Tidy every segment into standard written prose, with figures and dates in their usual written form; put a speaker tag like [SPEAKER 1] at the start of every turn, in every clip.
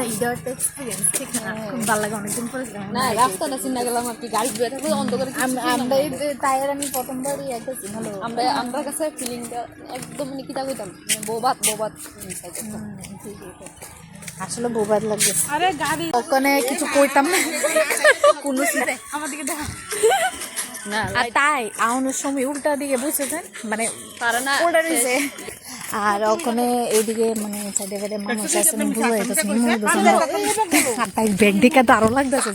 [SPEAKER 1] ঈদের একটা এক্সপিরিয়েন্স ঠিক না, খুব ভালো লাগে। অনেকদিন পরে
[SPEAKER 2] না রাস্তাটা চিন্তা গেলাম আর কি, গাড়ি ধুয়ে থাকলে অন্ধকারে
[SPEAKER 1] আমরা তাইয়ের আমি প্রথমবারই একটা ভালো
[SPEAKER 2] আমরা কাছে ফিলিংটা একদম মানে কিতা কইতাম, মানে বোবাত
[SPEAKER 1] আসলে বোবাদ লাগছে। আরে গাড়ি ওখানে কিছু কইতাম না কোনো সিটে আমার দিকে দেখা
[SPEAKER 2] না।
[SPEAKER 1] আর তাই আউনের সময় উল্টা দিকে বসেছেন, মানে
[SPEAKER 2] পারে না
[SPEAKER 1] উল্টা দিয়েছে। আর ওখানে এইদিকে মানে সাইডে সাইডে মানুষ আছে, ভুল হয়ে গেছে। আর তাই ব্যাগ দিকে তো আরো লাগতেছে,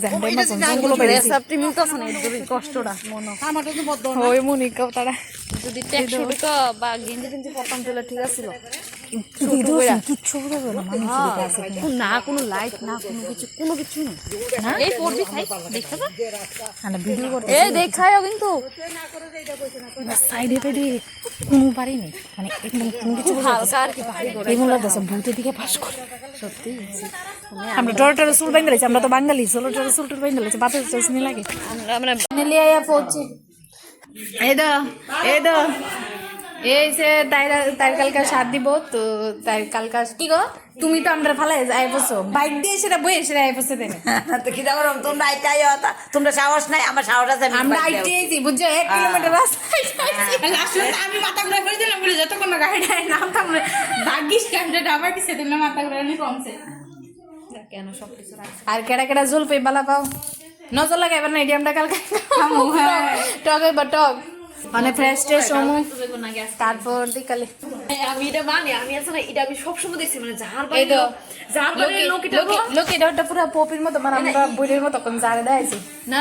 [SPEAKER 1] কষ্টটা ওই মনিকাও তারা
[SPEAKER 2] যদি ট্যাক্সি বা গেঞ্জি টেঞ্জি পরতাম তাহলে ঠিক আছিল।
[SPEAKER 1] কিচ্ছু বুঝাবে
[SPEAKER 2] না, কোনো লাইট না, কোনো কিছু না। এই পড়বি খাই দেখতে পা
[SPEAKER 1] ভিডিও করতে
[SPEAKER 2] এই দেখায়ও কিন্তু
[SPEAKER 1] সাইডে সাইডে কোনো পারিনি, মানে একদম কোনো কিছু
[SPEAKER 2] হালকা আর কি ভারী করে
[SPEAKER 1] এগুলো লাগতেছে ভূতের দিকে পাশ করে। সত্যি আমরা টরে চুল বাইন্ধে লাইছি, আমরা তো বাঙালি, সোলো টরে চুল টুল বাইন্ধে লাইছি, বাতাস টাস নি লাগে।
[SPEAKER 2] আমরা
[SPEAKER 1] ফাইনালি আয়া পৌঁছে এই যে তাই কালকা সাথ দিব তো। তাই কালকা কি গো, তুমি তো আমরা ফালাই আই বসো বাইক দিয়ে সেটা বই এসে আই বসে দেন
[SPEAKER 3] তো কি দাও তোমরা আইটাই হতা, তোমরা সাহস নাই, আমার সাহস আছে।
[SPEAKER 1] আমরা আইতেছি বুঝছো, 1 কিলোমিটার রাস্তা আসলে আমি মাথা ঘুরে পড়ে দিলাম বলে যতক্ষণ না গাড়িটা নামতাম না, ভাগ্যিস ক্যামেরা ডাবা দিছে তুমি মাথা ঘুরে নি কমছে
[SPEAKER 2] কেন সব কিছু
[SPEAKER 1] আর কেডা কেডা জলপাই বালা পাও নজর লাগাইবার না, এডিএমটা কালকে টকে বা টক মানে ফ্রেশ ট্রেশ সমু, তারপর বিকালে
[SPEAKER 2] আমি এটা মানে আমি আসলে এটা আমি সবসময় দেখছি, মানে
[SPEAKER 1] এই তো
[SPEAKER 2] লোক
[SPEAKER 1] এটা পুরো পপির মতো, মানে আমরা বইয়ের মতো কোন জারে দেখাইছি।
[SPEAKER 2] না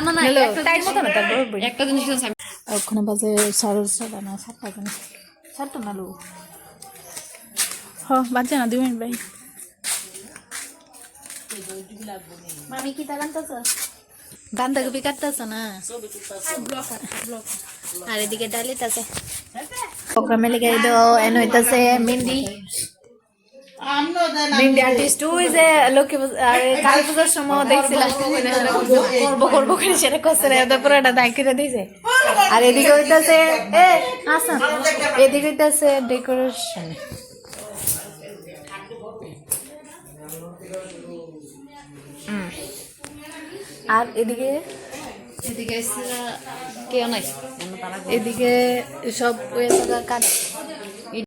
[SPEAKER 1] টাইম মতো না তারপর
[SPEAKER 2] একটা জিনিস
[SPEAKER 1] ওখানে বাজে 7:30 না 7টা না 7টা না লো বাজে না 2 মিনিট ভাই। মামি কি তাকান্তাছ, বান্ধাকপি কাটতেছ না, আর এদিকে ডালিত আছে প্রোগ্রামে লেগে দাও। এন হইতাছে মেহেন্দি আর্টিস্ট ওই যে লক্ষ্মী কালী পূজার সময় দেখছিলাম করবো করে সেটা করছে ওদের পুরোটা দায় করে দিয়েছে। আর এদিকে হইতাছে আসা, এদিকে হইতাছে ডেকোরেশন। আর এদিকে
[SPEAKER 2] কেউ নাই,
[SPEAKER 1] এদিকে সব ওই জায়গা কাট